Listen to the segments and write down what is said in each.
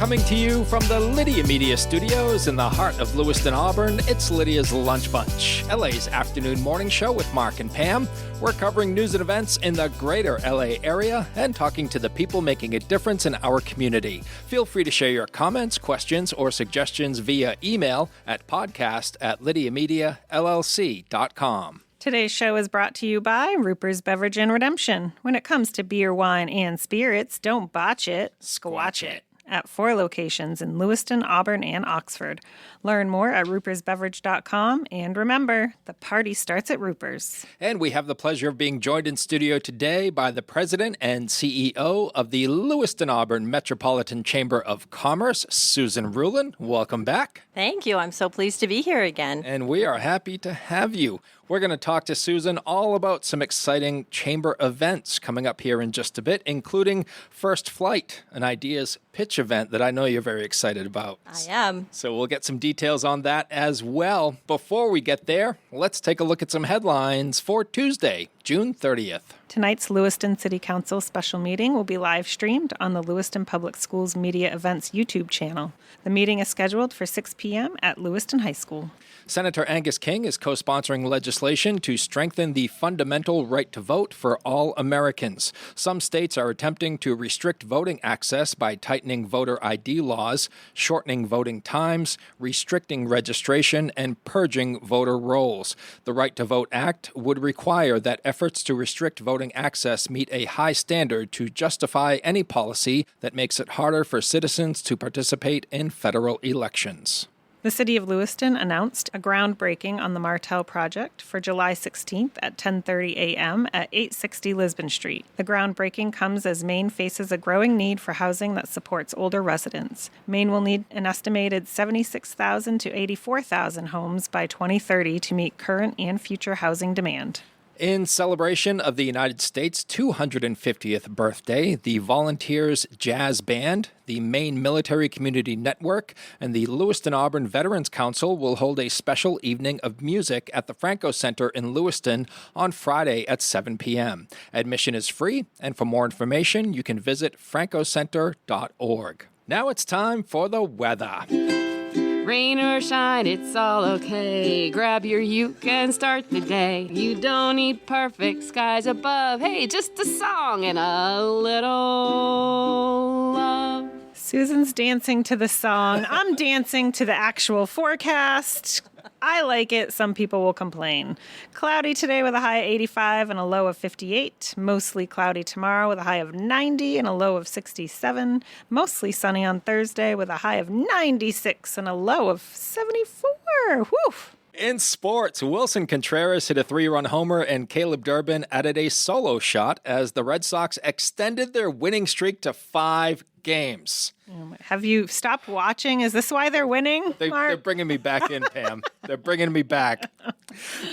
Coming to you from the Lydia Media Studios in the heart of Lewiston, Auburn, it's Lydia's Lunch Bunch, LA's afternoon morning show with Mark and Pam. We're covering news and events in the greater LA area and talking to the people making a difference in our community. Feel free to share your comments, questions, or suggestions via email at podcast@lydiamediallc.com. Today's show is brought to you by Ruper's Beverage and Redemption. When it comes to beer, wine, and spirits, don't botch it, squatch it. At 4 locations in Lewiston, Auburn, and Oxford. Learn more at rupersbeverage.com, and remember, the party starts at Ruper's. And we have the pleasure of being joined in studio today by the president and CEO of the Lewiston Auburn Metropolitan Chamber of Commerce, Susan Ruhlin. Welcome back. Thank you. I'm so pleased to be here again. And we are happy to have you. We're going to talk to Susan all about some exciting chamber events coming up here in just a bit, including First Flight, an ideas pitch event that I know you're very excited about. I am. So we'll get some details on that as well. Before we get there, let's take a look at some headlines for Tuesday, June 30th. Tonight's Lewiston City Council special meeting will be live streamed on the Lewiston Public Schools Media Events YouTube channel. The meeting is scheduled for 6 p.m. at Lewiston High School. Senator Angus King is co-sponsoring legislation to strengthen the fundamental right to vote for all Americans. Some states are attempting to restrict voting access by tightening voter ID laws, shortening voting times, restricting registration, and purging voter rolls. The Right to Vote Act would require that efforts to restrict voting access meet a high standard to justify any policy that makes it harder for citizens to participate in federal elections. The City of Lewiston announced a groundbreaking on the Martel project for July 16th at 10:30 a.m. at 860 Lisbon Street. The groundbreaking comes as Maine faces a growing need for housing that supports older residents. Maine will need an estimated 76,000 to 84,000 homes by 2030 to meet current and future housing demand. In celebration of the United States' 250th birthday, the Volunteers Jazz Band, the Maine Military Community Network, and the Lewiston Auburn Veterans Council will hold a special evening of music at the Franco Center in Lewiston on Friday at 7 p.m. Admission is free, and for more information, you can visit francocenter.org. Now it's time for the weather. Rain or shine, it's all okay. Grab your uke and start the day. You don't need perfect skies above. Hey, just a song and a little love. Susan's dancing to the song. I'm dancing to the actual forecast. I like it. Some people will complain. Cloudy today with a high of 85 and a low of 58. Mostly cloudy tomorrow with a high of 90 and a low of 67. Mostly sunny on Thursday with a high of 96 and a low of 74. Whew. In sports, Wilson Contreras hit a 3-run homer and Caleb Durbin added a solo shot as the Red Sox extended their winning streak to 5 games. Have you stopped watching? Is this why they're winning, They're bringing me back in, Pam. They're bringing me back.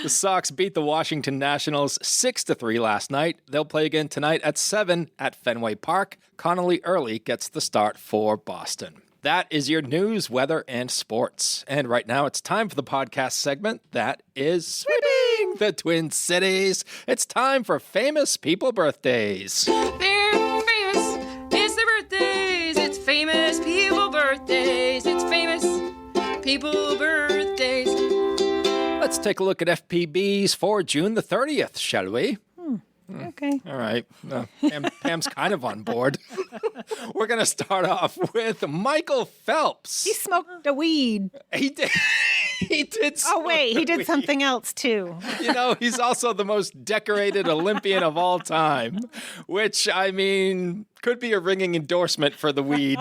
The Sox beat the Washington Nationals 6-3 last night. They'll play again tonight at 7 at Fenway Park. Connolly Early gets the start for Boston. That is your news, weather, and sports. And right now it's time for the podcast segment that is Sweeping the Twin Cities. It's time for famous people birthdays. They're famous. It's their birthdays. It's famous people birthdays. It's famous people birthdays. Let's take a look at FPBs for June the 30th, shall we? Okay. All right. Pam's kind of on board. We're going to start off with Michael Phelps. He smoked a weed. He did. He did. Oh, wait. He did weed. something else, too. You know, he's also the most decorated Olympian of all time, which, I mean, could be a ringing endorsement for the weed.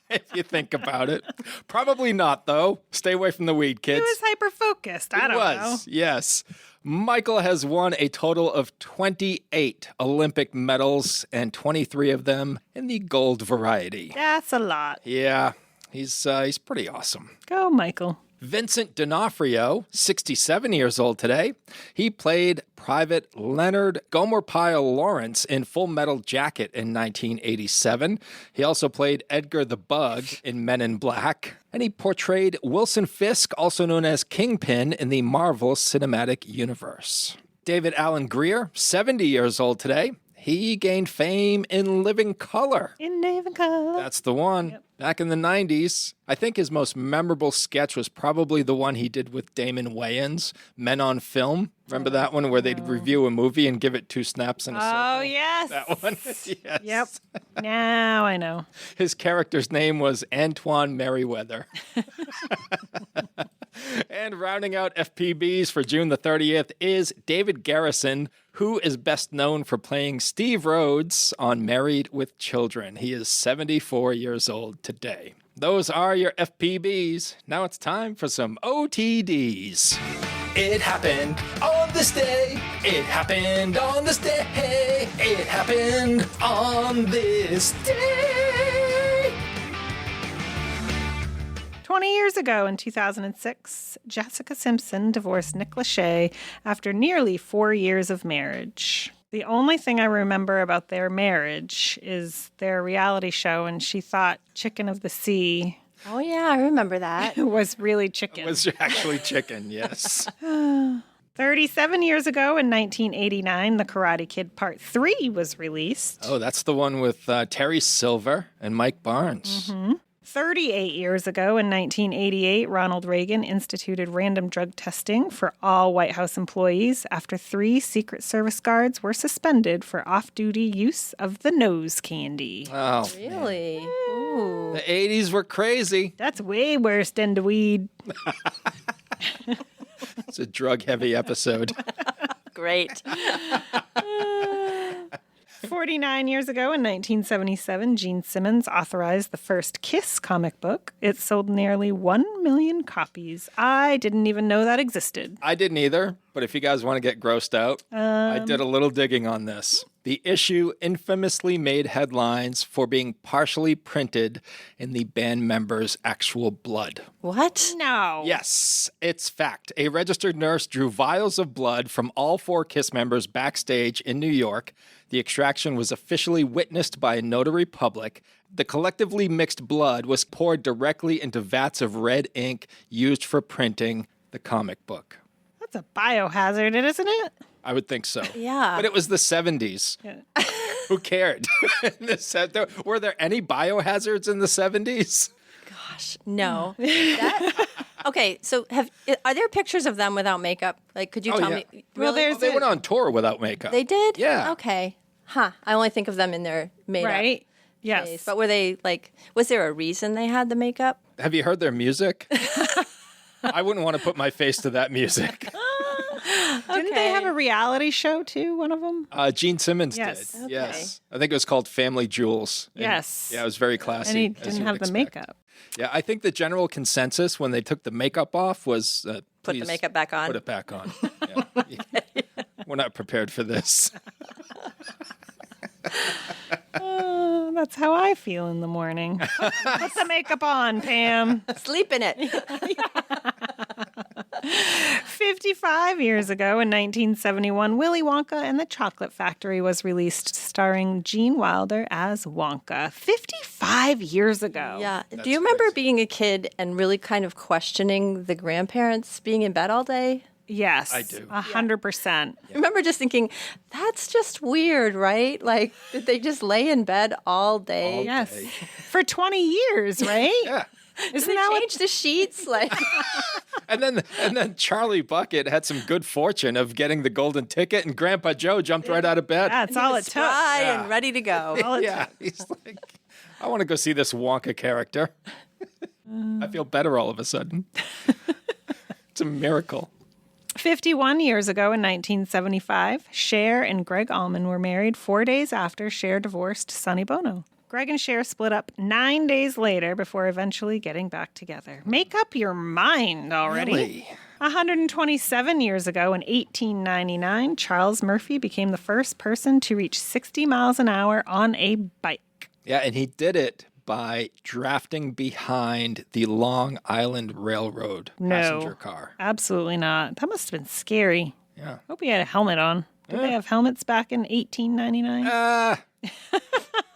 If you think about it. Probably not, though. Stay away from the weed, kids. He was hyper-focused. I don't know. Yes. Michael has won a total of 28 Olympic medals and 23 of them in the gold variety. That's a lot. Yeah, he's pretty awesome. Go, Michael. Vincent D'Onofrio, 67 years old today. He played Private Leonard Gomerpile Lawrence in Full Metal Jacket in 1987. He also played Edgar the Bug in Men in Black. And he portrayed Wilson Fisk, also known as Kingpin, in the Marvel Cinematic Universe. David Allen Greer, 70 years old today. He gained fame in Living Color. In Living Color. That's the one. Yep. Back in the 90s, I think his most memorable sketch was probably the one he did with Damon Wayans, Men on Film. Remember that one where they'd review a movie and give it 2 snaps in a circle? Oh, yes. That one? Yes. Yep. Now I know. His character's name was Antoine Merriweather. And rounding out FPBs for June the 30th is David Garrison, who is best known for playing Steve Rhodes on Married with Children. He is 74 years old today. Those are your FPBs. Now it's time for some OTDs. It happened on this day. It happened on this day. It happened on this day. 20 years ago in 2006, Jessica Simpson divorced Nick Lachey after nearly 4 years of marriage. The only thing I remember about their marriage is their reality show, and she thought Chicken of the Sea Oh, yeah, I remember that. was really chicken. It was actually chicken, yes. 37 years ago in 1989, The Karate Kid Part 3 was released. Oh, that's the one with Terry Silver and Mike Barnes. 38 years ago in 1988, Ronald Reagan instituted random drug testing for all White House employees after 3 Secret Service guards were suspended for off-duty use of the nose candy. Oh, Really? Ooh. the 80s were crazy. That's way worse than the weed. It's a drug-heavy episode. Great. 49 years ago in 1977, Gene Simmons authorized the first Kiss comic book. It sold nearly 1 million copies. I didn't even know that existed. I didn't either, but if you guys want to get grossed out, I did a little digging on this. The issue infamously made headlines for being partially printed in the band members' actual blood. What? No. Yes, it's fact. A registered nurse drew vials of blood from all 4 Kiss members backstage in New York. The extraction was officially witnessed by a notary public. The collectively mixed blood was poured directly into vats of red ink used for printing the comic book. That's a biohazard, isn't it? I would think so. Yeah. But it was the 70s. Yeah. Who cared? Were there any biohazards in the 70s? Gosh, no. Okay, so are there pictures of them without makeup? Like, could you tell me? Well, Really? They went on tour without makeup. They did? Yeah. Okay. Huh. I only think of them in their makeup. Right? Yes. Face. But were they, like, was there a reason they had the makeup? Have you heard their music? I wouldn't want to put my face to that music. Didn't they have a reality show too, one of them? Gene Simmons Yes. did. Okay. Yes. I think it was called Family Jewels. And, Yes. Yeah, it was very classy. And he as didn't you have would the expect. makeup. Yeah, I think the general consensus when they took the makeup off was Put the please makeup back on. Put it back on. Yeah. We're not prepared for this. That's how I feel in the morning. Put the makeup on, Pam. Sleep in it. 55 years ago in 1971, Willy Wonka and the Chocolate Factory was released, starring Gene Wilder as Wonka. 55 years ago. Yeah. Do you remember crazy. being a kid and really kind of questioning the grandparents being in bed all day? Yes. I do. 100%. I remember just thinking, that's just weird, right? Like, did they just lay in bed all day? Yes. For 20 years, right? Yeah. Did they change the sheets? Like, And then Charlie Bucket had some good fortune of getting the golden ticket, and Grandpa Joe jumped right out of bed. That's all it took. spry Yeah. and ready to go. Yeah, he's like, I want to go see this Wonka character. I feel better all of a sudden. It's a miracle. 51 years ago in 1975, Cher and Greg Allman were married 4 days after Cher divorced Sonny Bono. Greg and Cher split up 9 days later before eventually getting back together. Make up your mind already. Really? 127 years ago in 1899, Charles Murphy became the first person to reach 60 miles an hour on a bike. Yeah, and he did it by drafting behind the Long Island Railroad passenger car. Absolutely not. That must have been scary. Yeah. Hope he had a helmet on. Did they have helmets back in 1899?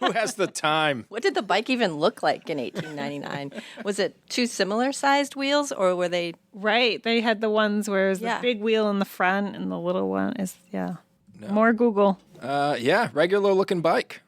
Who has the time? What did the bike even look like in 1899? Was it 2 similar sized wheels or were they? Right. They had the ones where it was Yeah. the big wheel in the front and the little one is, yeah. More Google. Yeah, regular looking bike.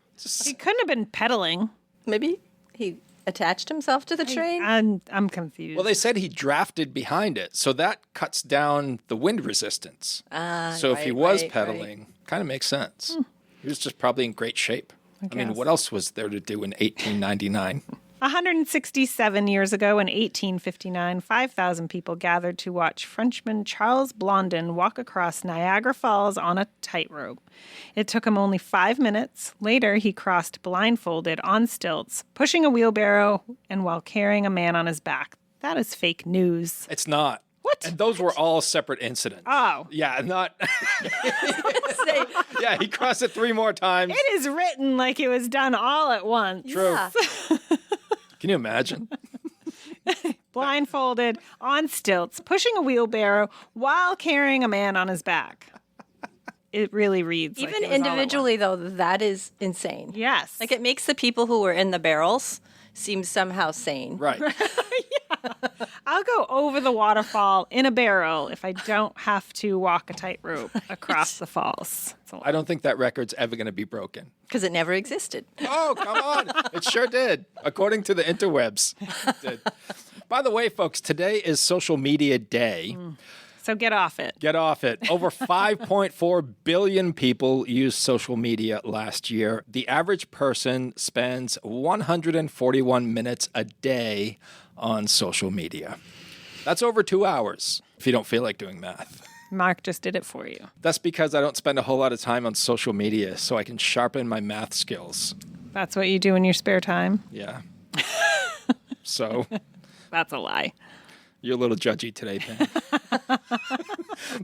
He couldn't have been pedaling. Maybe he attached himself to the train. I'm confused. Well, they said he drafted behind it, so that cuts down the wind resistance. So if he was pedaling, kind of makes sense. He was just probably in great shape. I mean, what else was there to do in 1899? 167 years ago in 1859, 5,000 people gathered to watch Frenchman Charles Blondin walk across Niagara Falls on a tightrope. It took him only 5 minutes. Later, he crossed blindfolded on stilts, pushing a wheelbarrow and while carrying a man on his back. That is fake news. It's not. What? And those were all separate incidents. Oh. Yeah, not... Yeah, he crossed it 3 more times. It is written like it was done all at once. True. Yeah. Can you imagine? Blindfolded, on stilts, pushing a wheelbarrow while carrying a man on his back. It really reads like Even it was all at individually, once. though, that is insane. Yes. Like it makes the people who were in the barrels seem somehow sane. Right. I'll go over the waterfall in a barrel if I don't have to walk a tightrope across the falls. I don't think that record's ever going to be broken. Because it never existed. Oh, come on. It sure did, according to the interwebs. It did. By the way, folks, today is Social Media Day. So get off it. Get off it. Over 5.4 billion people used social media last year. The average person spends 141 minutes a day on social media. That's over 2 hours, if you don't feel like doing math. Mark just did it for you. That's because I don't spend a whole lot of time on social media, so I can sharpen my math skills. That's what you do in your spare time? Yeah. So... That's a lie. You're a little judgy today, Pam.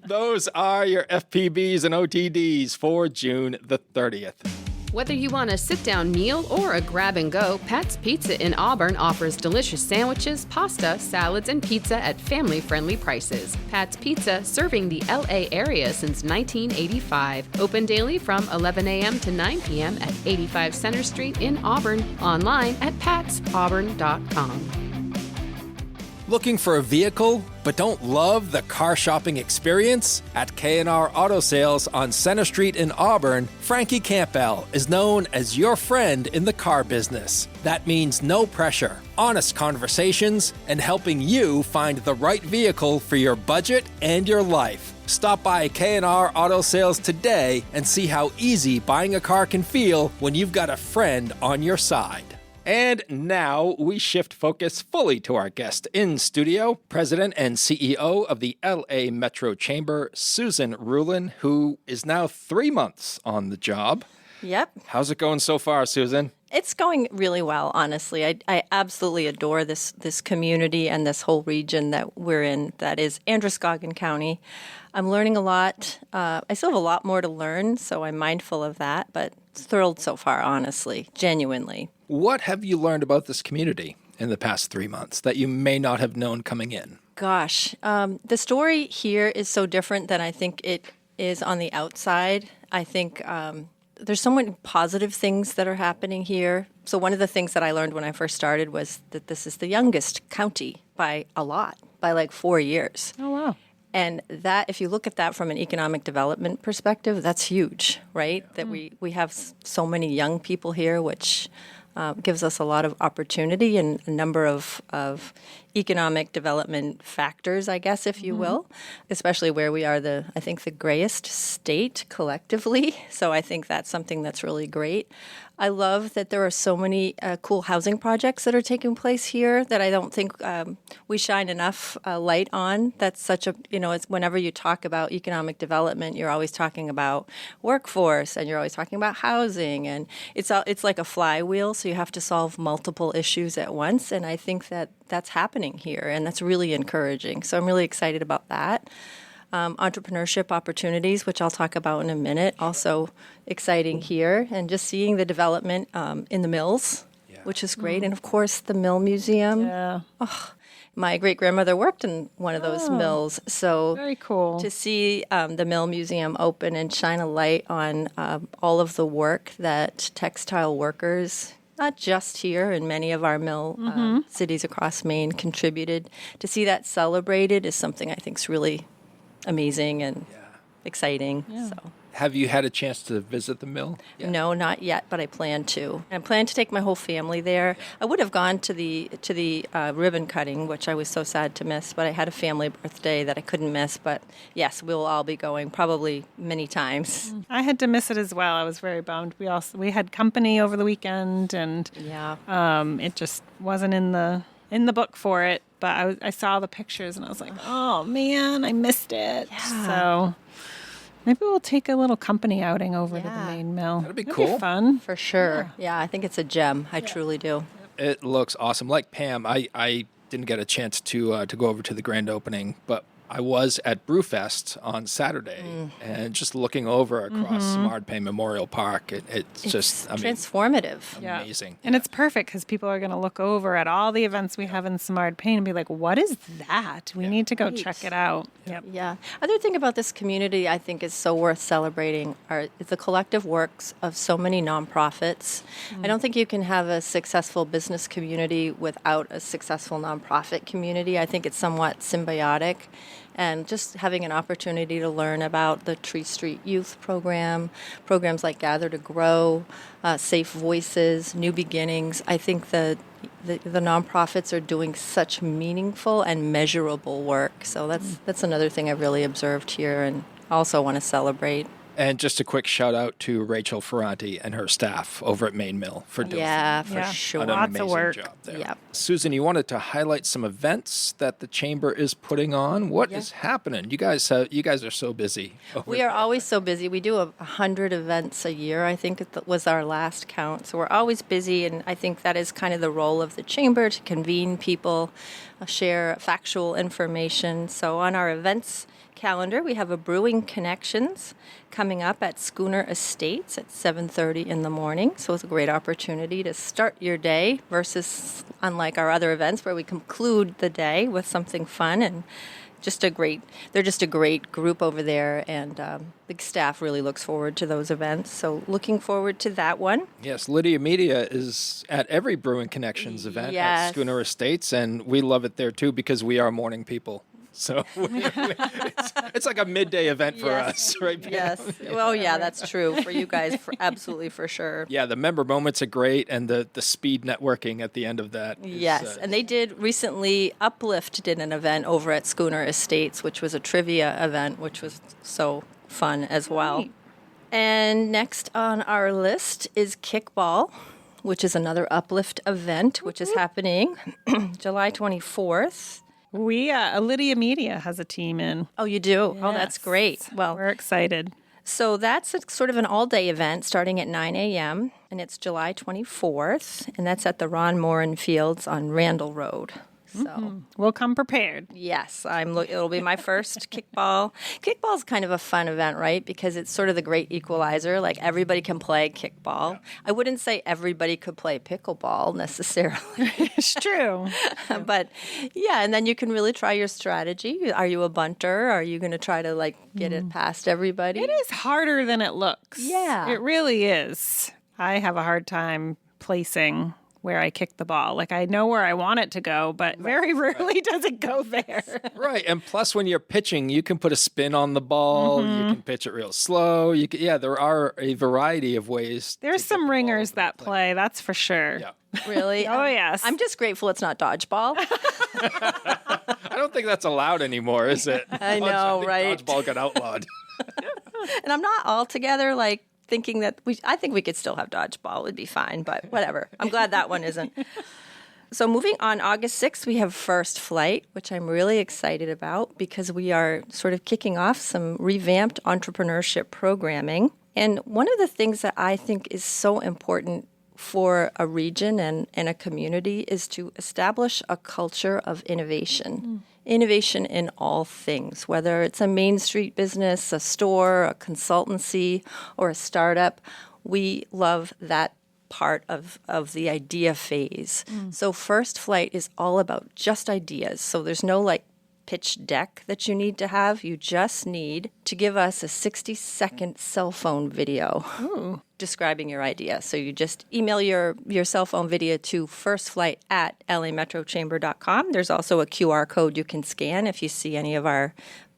Those are your FPBs and OTDs for June the 30th. Whether you want a sit-down meal or a grab-and-go, Pat's Pizza in Auburn offers delicious sandwiches, pasta, salads, and pizza at family-friendly prices. Pat's Pizza, serving the LA area since 1985. Open daily from 11 a.m. to 9 p.m. at 85 Center Street in Auburn. Online at patsauburn.com. Looking for a vehicle, but don't love the car shopping experience? At K&R Auto Sales on Center Street in Auburn, Frankie Campbell is known as your friend in the car business. That means no pressure, honest conversations, and helping you find the right vehicle for your budget and your life. Stop by K&R Auto Sales today and see how easy buying a car can feel when you've got a friend on your side. And now we shift focus fully to our guest in studio, President and CEO of the LA Metro Chamber, Susan Ruhlin, who is now 3 months on the job. Yep. How's it going so far, Susan? It's going really well, honestly. I absolutely adore this community and this whole region that we're in, that is Androscoggin County. I'm learning a lot. I still have a lot more to learn, so I'm mindful of that, but thrilled so far, honestly, genuinely. What have you learned about this community in the past 3 months that you may not have known coming in? Gosh, the story here is so different than I think it is on the outside. I think there's so many positive things that are happening here. So one of the things that I learned when I first started was that this is the youngest county by a lot, by like 4 years. Oh, wow. And that, if you look at that from an economic development perspective, that's huge, right? That we have so many young people here, which gives us a lot of opportunity and a number of economic development factors, I guess, if you will, especially where we are I think the grayest state collectively. So I think that's something that's really great. I love that there are so many cool housing projects that are taking place here that I don't think we shine enough light on. That's such a, it's whenever you talk about economic development, you're always talking about workforce and you're always talking about housing, and it's like a flywheel, so you have to solve multiple issues at once, and I think that that's happening here, and that's really encouraging. So I'm really excited about that. Entrepreneurship opportunities, which I'll talk about in a minute, also exciting here, and just seeing the development in the mills, which is great, and of course the Mill Museum. Yeah. Oh, my great-grandmother worked in one of those mills, so Very cool. to see the Mill Museum open and shine a light on all of the work that textile workers, not just here, in many of our mill cities across Maine, contributed. To see that celebrated is something I think is really amazing and exciting. Yeah. So Have you had a chance to visit the mill? Yeah. No, not yet, but I plan to. I plan to take my whole family there. I would have gone to the ribbon cutting, which I was so sad to miss, but I had a family birthday that I couldn't miss. But yes, we'll all be going probably many times. I had to miss it as well. I was very bummed. We had company over the weekend, and it just wasn't in the book for it. But I saw the pictures, and I was like, oh man, I missed it. Yeah. So maybe we'll take a little company outing over to the main mill. That'd be cool. Be fun. For sure. Yeah, I think it's a gem. I truly do. It looks awesome. Like Pam, I didn't get a chance to go over to the grand opening, but I was at Brewfest on Saturday, and just looking over across Smardpain Memorial Park, it's just transformative. Amazing. And it's perfect because people are going to look over at all the events we have in Smardpain and be like, what is that? We need to go check it out. Yep. Yeah. Other thing about this community I think is so worth celebrating is the collective works of so many nonprofits. I don't think you can have a successful business community without a successful nonprofit community. I think it's somewhat symbiotic. And just having an opportunity to learn about the Tree Street Youth Program, programs like Gather to Grow, Safe Voices, New Beginnings. I think the nonprofits are doing such meaningful and measurable work. So that's another thing I really observed here and also want to celebrate. And just a quick shout out to Rachel Ferranti and her staff over at Main Mill for doing for sure. an Lots amazing of work. job there. Yep. Susan, you wanted to highlight some events that the chamber is putting on. What is happening? You guys are so busy. We are always so busy. We do 100 events a year, I think it was our last count. So we're always busy, and I think that is kind of the role of the chamber, to convene people, share factual information. So on our events calendar, we have a Brewing Connections coming up at Schooner Estates at 7:30 in the morning. So it's a great opportunity to start your day versus unlike our other events where we conclude the day with something fun, and they're just a great group over there, and the staff really looks forward to those events. So looking forward to that one. Yes, Lydia Media is at every Brewing Connections event at Schooner Estates, and we love it there too because we are morning people. So it's like a midday event for us, right? Pam? Yes. Well, yeah, that's true for you guys, absolutely, for sure. Yeah, the member moments are great, and the speed networking at the end of that. Yes, and they did recently, Uplift did an event over at Schooner Estates, which was a trivia event, which was so fun as well. Right. And next on our list is Kickball, which is another Uplift event, which is happening July 24th. Lydia Media has a team in. Oh, you do? Yes. Oh, that's great. Well, we're excited. So that's sort of an all-day event starting at 9 a.m., and it's July 24th, and that's at the Ron Morin Fields on Randall Road. So we'll come prepared. Yes, it'll be my first kickball. Kickball's kind of a fun event, right? Because it's sort of the great equalizer. Like, everybody can play kickball. Yeah. I wouldn't say everybody could play pickleball necessarily. It's true. But yeah, and then you can really try your strategy. Are you a bunter? Are you going to try to get it past everybody? It is harder than it looks. Yeah. It really is. I have a hard time placing where I kick the ball. Like, I know where I want it to go, but very rarely does it go there. Right. And plus, when you're pitching, you can put a spin on the ball. You can pitch it real slow. There are a variety of ways. There's some ringers that play, that's for sure. Yeah. Really? Oh, yes. I'm just grateful it's not dodgeball. I don't think that's allowed anymore, is it? I know, right? Dodgeball got outlawed. And I'm not altogether thinking that I think we could still have dodgeball, would be fine, but whatever. I'm glad that one isn't. So moving on, August 6th, we have First Flight, which I'm really excited about because we are sort of kicking off some revamped entrepreneurship programming. And one of the things that I think is so important for a region and a community is to establish a culture of innovation. Innovation in all things, whether it's a Main Street business, a store, a consultancy, or a startup. We love that part of the idea phase. So First Flight is all about just ideas. So there's no pitch deck that you need to have. You just need to give us a 60-second cell phone video describing your idea. So you just email your cell phone video to firstflight@lametrochamber.com. There's also a QR code you can scan if you see any of our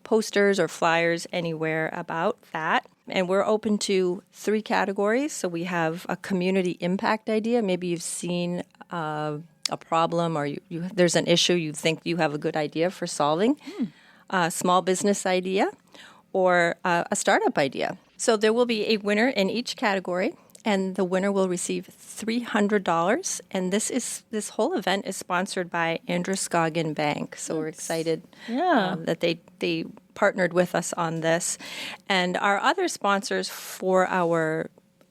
posters or flyers anywhere about that. And we're open to 3 categories. So we have a community impact idea. Maybe you've seen a problem or there's an issue you think you have a good idea for solving, a small business idea, or a startup idea. So there will be a winner in each category, and the winner will receive $300. And this whole event is sponsored by Androscoggin Bank. So we're excited that they partnered with us on this. And our other sponsors for our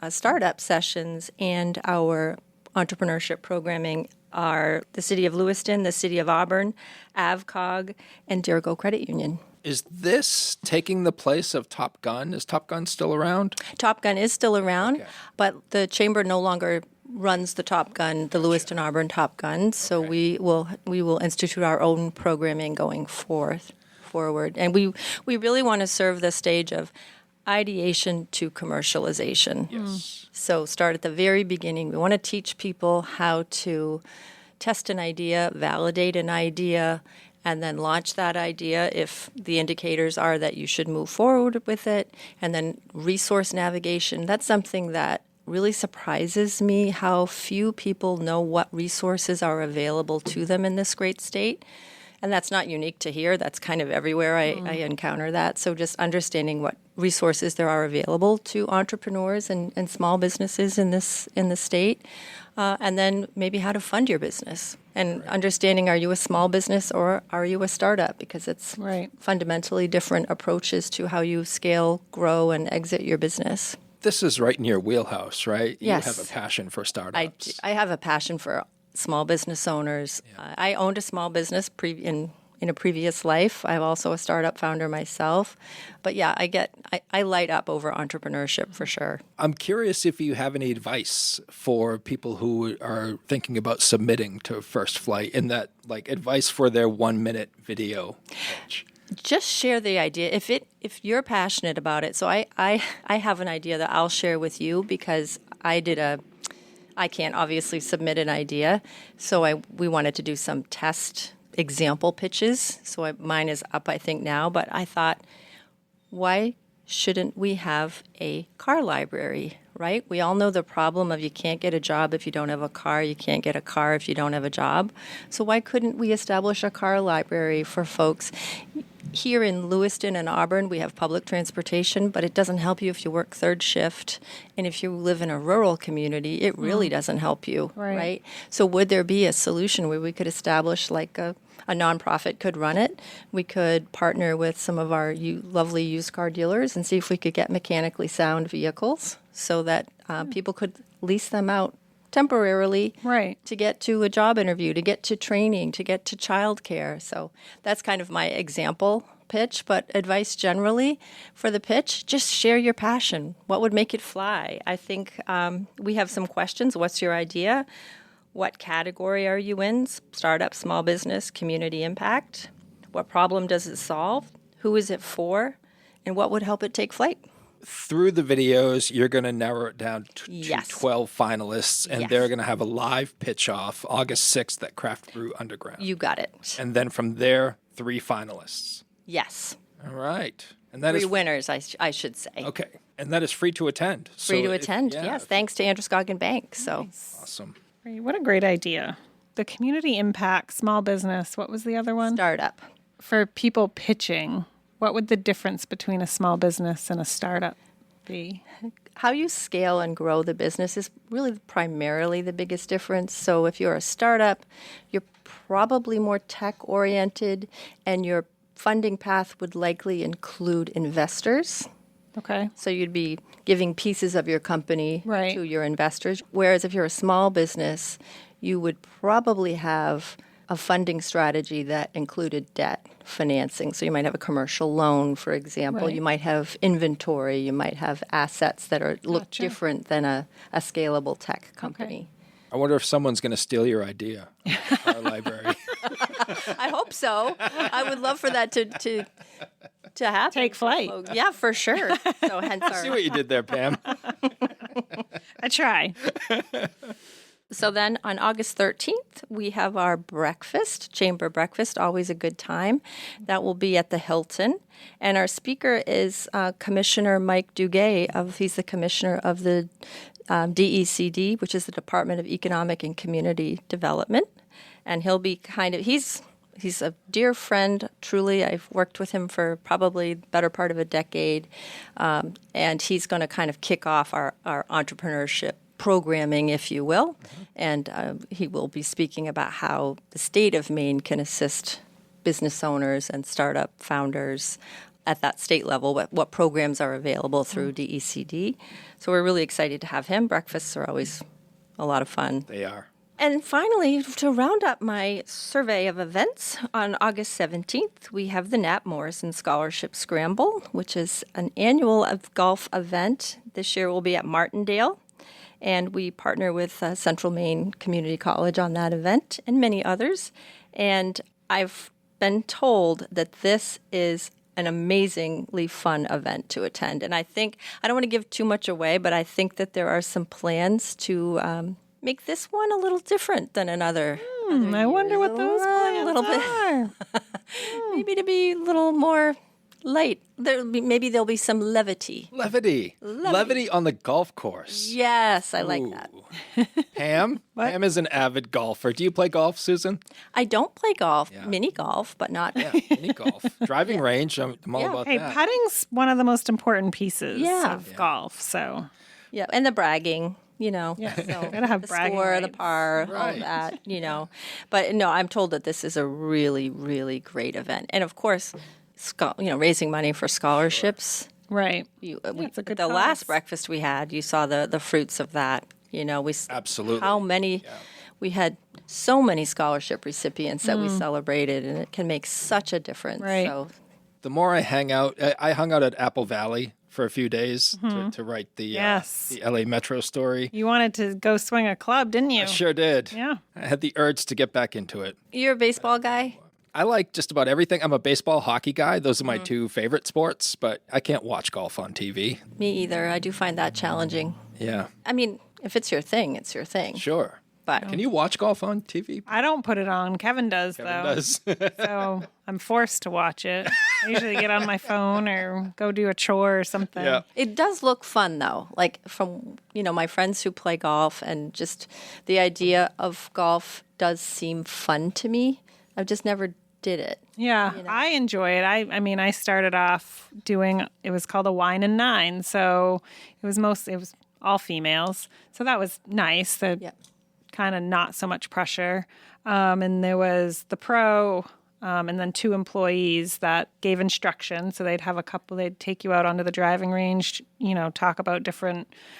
startup sessions and our entrepreneurship programming are the City of Lewiston, the City of Auburn, AvCog, and Dirigo Credit Union. Is this taking the place of Top Gun? Is Top Gun still around? Top Gun is still around, but the chamber no longer runs the Top Gun, the Lewiston Auburn Top Gun. So we will institute our own programming going forward. And we really want to serve the stage of ideation to commercialization. Yes. So start at the very beginning. We want to teach people how to test an idea, validate an idea, and then launch that idea if the indicators are that you should move forward with it. And then resource navigation. That's something that really surprises me, how few people know what resources are available to them in this great state. And that's not unique to here. That's kind of everywhere I encounter that. So just understanding what resources there are available to entrepreneurs and small businesses in the state, and then maybe how to fund your business. And understanding, are you a small business or are you a startup? Because it's fundamentally different approaches to how you scale, grow, and exit your business. This is right in your wheelhouse, right? Yes. You have a passion for startups. I have a passion for small business owners. I owned a small business in a previous life. I'm also a startup founder myself. But yeah, I light up over entrepreneurship for sure. I'm curious if you have any advice for people who are thinking about submitting to First Flight, in that, like, advice for their 1-minute video pitch. Just share the idea. If you're passionate about it. So I have an idea that I'll share with you, because I can't obviously submit an idea, so we wanted to do some test example pitches. So mine is up, I think, now, but I thought, why shouldn't we have a car library, right? We all know the problem of you can't get a job if you don't have a car, you can't get a car if you don't have a job. So why couldn't we establish a car library for folks? Here in Lewiston and Auburn, we have public transportation, but it doesn't help you if you work third shift. And if you live in a rural community, it really doesn't help you, right? So would there be a solution where we could establish, like a nonprofit could run it? We could partner with some of our lovely used car dealers and see if we could get mechanically sound vehicles so that people could lease them out temporarily to get to a job interview, to get to training, to get to childcare. So that's kind of my example pitch, but advice generally for the pitch, just share your passion. What would make it fly? I think we have some questions. What's your idea? What category are you in? Startup, small business, community impact? What problem does it solve? Who is it for? And what would help it take flight? Through the videos, you're going to narrow it down to 12 finalists, and they're going to have a live pitch-off August 6th at Craft Brew Underground. You got it. And then from there, 3 finalists. Yes. All right. And that 3 is winners, I should say. Okay. And that is free to attend. Free to attend, yes. Thanks to Androscoggin Bank. So Awesome. What a great idea. The community impact, small business, what was the other one? Startup. For people pitching, what would the difference between a small business and a startup be? How you scale and grow the business is really primarily the biggest difference. So if you're a startup, you're probably more tech-oriented, and your funding path would likely include investors. Okay. So you'd be giving pieces of your company Right. to your investors. Whereas if you're a small business, you would probably have a funding strategy that included debt financing. So you might have a commercial loan, for example. Right. You might have inventory. You might have assets that look Gotcha. different than a scalable tech company. I wonder if someone's going to steal your idea. Our library. I hope so. I would love for that to happen. Take flight. Oh, yeah, for sure. So hence our See what you did there, Pam. I try. So then on August 13th, we have our breakfast, chamber breakfast, always a good time. That will be at the Hilton. And our speaker is Commissioner Mike Duguay. He's the commissioner of the DECD, which is the Department of Economic and Community Development. And he'll be he's a dear friend, truly. I've worked with him for probably the better part of a decade. And he's going to kind of kick off our entrepreneurship programming, if you will. And he will be speaking about how the state of Maine can assist business owners and startup founders at that state level, what programs are available through DECD. So we're really excited to have him. Breakfasts are always a lot of fun. They are. And finally, to round up my survey of events, on August 17th, we have the Knapp Morrison Scholarship Scramble, which is an annual golf event. This year will be at Martindale. And we partner with Central Maine Community College on that event and many others. And I've been told that this is an amazingly fun event to attend. And I don't want to give too much away, but I think that there are some plans to make this one a little different than another. I wonder what those plans are. Maybe to be a little more light. Maybe there'll be some levity. Levity on the golf course. Yes, I like that. Pam? Pam is an avid golfer. Do you play golf, Susan? I don't play golf, mini golf, but not. Yeah, mini golf. Driving range, I'm all about Hey, that. putting's one of the most important pieces of golf, so. Yeah, and the bragging. So gotta have the bragging score, rights. the par, all that, But no, I'm told that this is a really, really great event. And of course, raising money for scholarships. Right. It's a good the cause. last breakfast we had, you saw the fruits of that. Absolutely. How many, we had so many scholarship recipients that we celebrated, and it can make such a difference. Right. So, The more I hung out at Apple Valley for a few days to write the LA Metro story. You wanted to go swing a club, didn't you? I sure did. Yeah. I had the urge to get back into it. you're a baseball guy? I like just about everything. I'm a baseball, hockey guy. Those are my two favorite sports, but I can't watch golf on TV. Me either. I do find that challenging. Yeah. I mean, if it's your thing, it's your thing. Sure. But Can you watch golf on TV? I don't put it on. Kevin does, Kevin though. does. So I'm forced to watch it. I usually get on my phone or go do a chore or something. Yeah. it does look fun, though. Like from, my friends who play golf, and just the idea of golf does seem fun to me. I've just never did it. Yeah, I enjoy it. I mean, I started off it was called a wine and nine. So it was all females. So that was nice. Kind of not so much pressure. And there was the pro and then two employees that gave instruction. So they'd take you out onto the driving range, talk about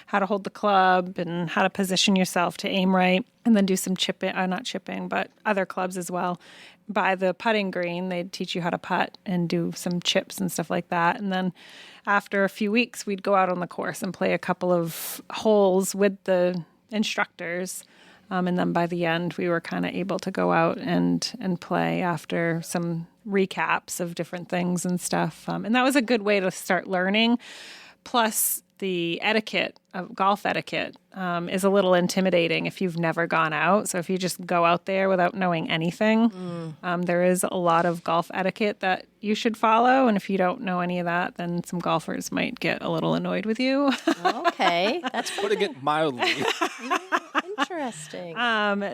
how to hold the club and how to position yourself to aim right, and then do some not chipping, but other clubs as well. By the putting green, they'd teach you how to putt and do some chips and stuff like that. And then after a few weeks, we'd go out on the course and play a couple of holes with the instructors. And then by the end, we were kind of able to go out and play after some recaps of different things and stuff. And that was a good way to start learning. Plus, the golf etiquette, is a little intimidating if you've never gone out. So if you just go out there without knowing anything, there is a lot of golf etiquette that you should follow. And if you don't know any of that, then some golfers might get a little annoyed with you. Okay, that's Putting it mildly. interesting.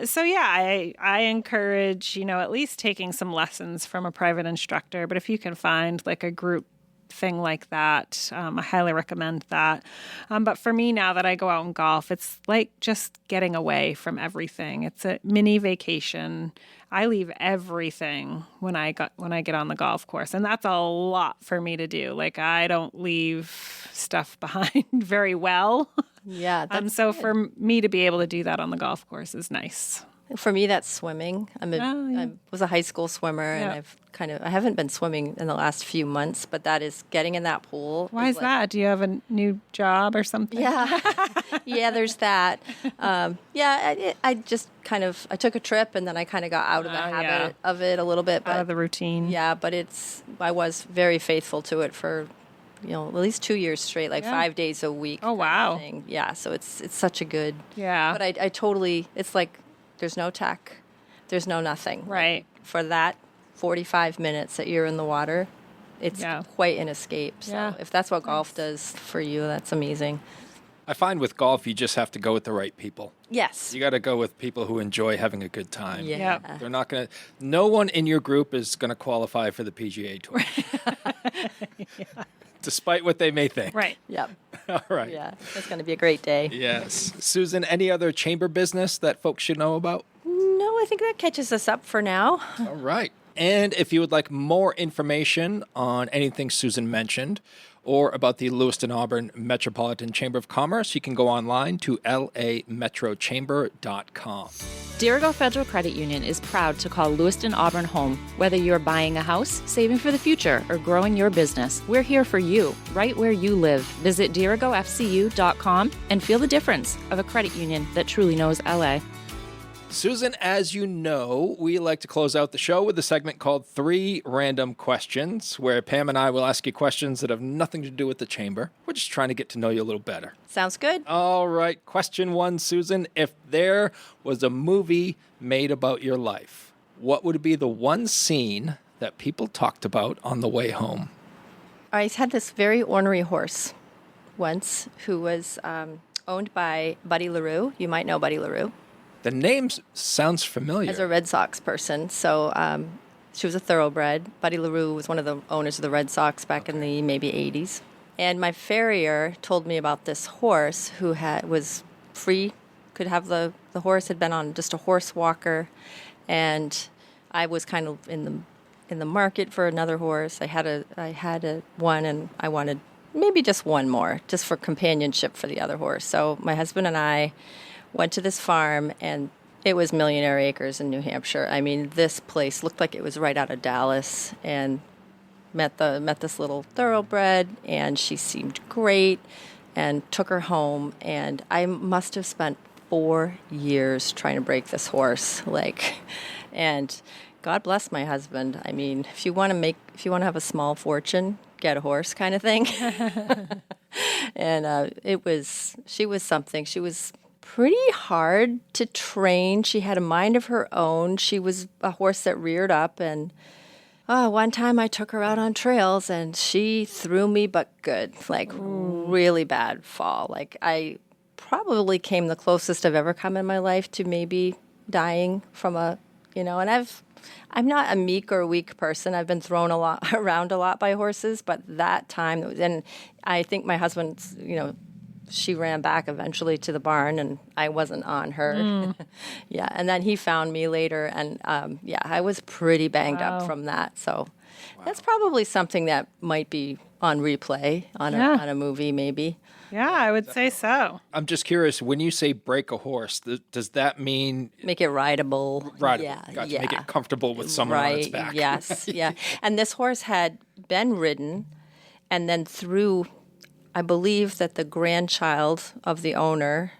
So yeah, I encourage, at least taking some lessons from a private instructor. But if you can find like a group thing like that, I highly recommend that. But for me, now that I go out and golf, it's like just getting away from everything. It's a mini vacation. I leave everything when I get on the golf course, and that's a lot for me to do. Like, I don't leave stuff behind very well. Yeah. So for me to be able to do that on the golf course is nice. For me, that's swimming. I was a high school swimmer, and I haven't been swimming in the last few months, but that is getting in that pool. Why is that? Do you have a new job or something? Yeah. Yeah, there's that. I just I took a trip, and then I kind of got out of the habit of it a little bit. But, out of the routine. Yeah, but I was very faithful to it for at least 2 years straight, like 5 days a week. Oh, wow. Thing. Yeah, so it's such a good. Yeah. But I totally, it's like there's no tech, there's no nothing. Right. For that 45 minutes that you're in the water, it's quite an escape. So if that's what golf does for you, that's amazing. I find with golf, you just have to go with the right people. Yes. You got to go with people who enjoy having a good time. Yeah. They're not going to, no one in your group is going to qualify for the PGA Tour. Despite what they may think. Right. Yep. All right. Yeah. It's going to be a great day. Yes. Susan, any other chamber business that folks should know about? No, I think that catches us up for now. All right. And if you would like more information on anything Susan mentioned or about the Lewiston Auburn Metropolitan Chamber of Commerce, you can go online to lametrochamber.com. Dirigo Federal Credit Union is proud to call Lewiston Auburn home. Whether you're buying a house, saving for the future, or growing your business, we're here for you, right where you live. Visit dirigofcu.com and feel the difference of a credit union that truly knows LA. Susan, as you know, we like to close out the show with a segment called 3 Random Questions, where Pam and I will ask you questions that have nothing to do with the chamber. We're just trying to get to know you a little better. Sounds good. All right. Question 1, Susan. If there was a movie made about your life, what would be the one scene that people talked about on the way home? I had this very ornery horse once who was owned by Buddy LaRue. You might know Buddy LaRue. The name sounds familiar. As a Red Sox person. So she was a thoroughbred. Buddy LaRue was one of the owners of the Red Sox back in the maybe 80s. And my farrier told me about this horse who was free, could have the horse had been on just a horse walker. And I was kind of in the market for another horse. I had one, and I wanted maybe just one more, just for companionship for the other horse. So my husband and I went to this farm, and it was Millionaire Acres in New Hampshire. I mean, this place looked like it was right out of Dallas, and met this little thoroughbred, and she seemed great, and took her home. And I must have spent 4 years trying to break this horse, and God bless my husband. I mean, if you want to have a small fortune, get a horse, kind of thing. And she was something. She was pretty hard to train. She had a mind of her own. She was a horse that reared up, and one time I took her out on trails, and she threw me but good, really bad fall. I probably came the closest I've ever come in my life to maybe dying from and I'm not a meek or weak person. I've been thrown around a lot by horses, but that time, and I think my husband's, she ran back eventually to the barn, and I wasn't on her. Yeah, and then he found me later, and I was pretty banged up from that. So that's probably something that might be on replay on a movie, maybe. Yeah, I would say so. I'm just curious, when you say break a horse, does that mean... Make it rideable. Yeah. Gotcha. Make it comfortable with someone on its back. Yes, yeah. And this horse had been ridden, and then through... I believe that the grandchild of the owner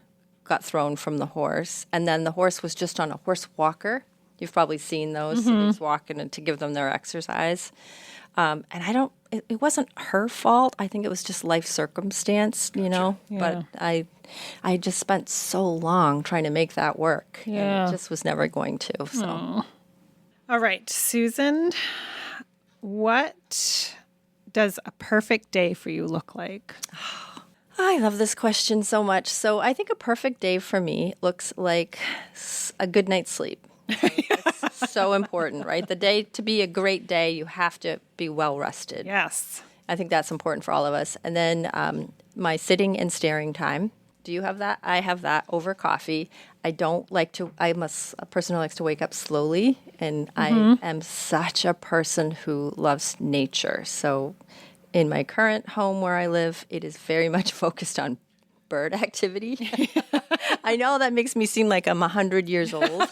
got thrown from the horse, and then the horse was just on a horse walker. You've probably seen those. Mm-hmm. He was walking to give them their exercise. And it wasn't her fault. I think it was just life circumstance, Yeah. But I just spent so long trying to make that work. Yeah. And it just was never going to. So. Aww. All right, Susan, what does a perfect day for you look like? I love this question so much. So I think a perfect day for me looks like a good night's sleep. It's so important, right? To be a great day, you have to be well rested. Yes. I think that's important for all of us. And then my sitting and staring time. Do you have that? I have that over coffee. I'm a person who likes to wake up slowly, and I am such a person who loves nature. So in my current home where I live, it is very much focused on bird activity. I know that makes me seem like I'm 100 years old.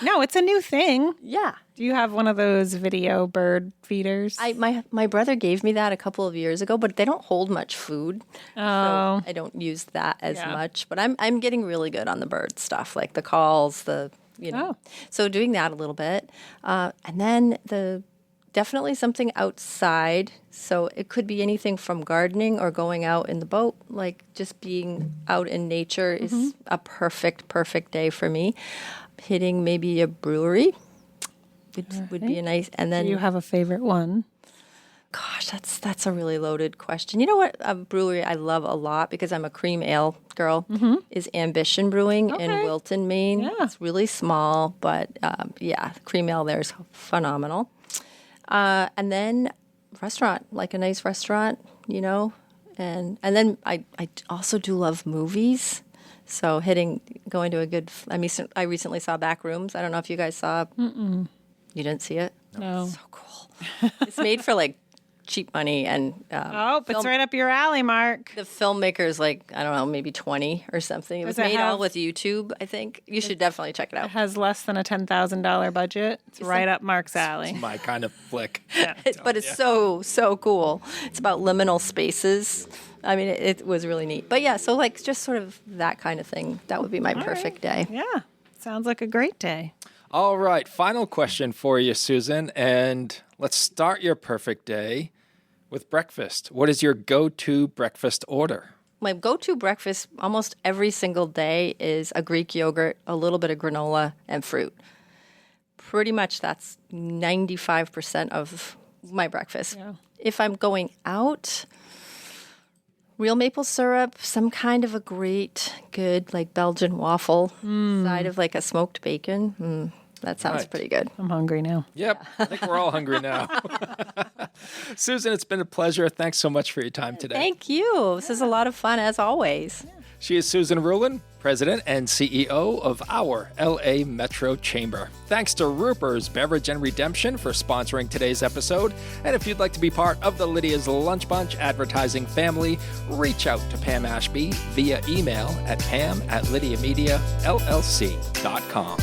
No, it's a new thing. Yeah. Do you have one of those video bird feeders? My brother gave me that a couple of years ago, but they don't hold much food. Oh. So I don't use that as much. But I'm getting really good on the bird stuff, like the calls, So doing that a little bit. And then definitely something outside. So it could be anything from gardening or going out in the boat. Like just being out in nature is a perfect day for me. Hitting maybe a brewery would be a nice. And then Do you have a favorite one? Gosh, that's a really loaded question. You know what? A brewery I love a lot because I'm a cream ale girl is Ambition Brewing in Wilton, Maine. Yeah. It's really small, but cream ale there is phenomenal. And then restaurant, like a nice restaurant, you know. And then I also do love movies. So going to a good. I recently saw Backrooms. I don't know if you guys saw. You didn't see it? No. So cool. It's made for like cheap money and It's right up your alley, Mark. the filmmaker's like, I don't know, maybe 20 or something. It was Does it made all have- with YouTube, I think. You should definitely check it out. It has less than a $10,000 budget. It's right up Mark's alley. My kind of flick. But it's so cool. It's about liminal spaces. I mean, it was really neat. But yeah, so like just sort of that kind of thing. That would be my perfect day. Yeah. Sounds like a great day. All right, final question for you, Susan. And let's start your perfect day with breakfast. What is your go-to breakfast order? My go-to breakfast almost every single day is a Greek yogurt, a little bit of granola, and fruit. Pretty much that's 95% of my breakfast. Yeah. If I'm going out, real maple syrup, some kind of a good like Belgian waffle, side of like a smoked bacon. That sounds Right. pretty good. I'm hungry now. Yep, I think we're all hungry now. Susan, it's been a pleasure. Thanks so much for your time today. Thank you. This is a lot of fun as always. She is Susan Ruhlin, President and CEO of our LA Metro Chamber. Thanks to Ruper's Beverage and Redemption for sponsoring today's episode. And if you'd like to be part of the Lydia's Lunch Bunch advertising family, reach out to Pam Ashby via email at pam@lydiamediallc.com.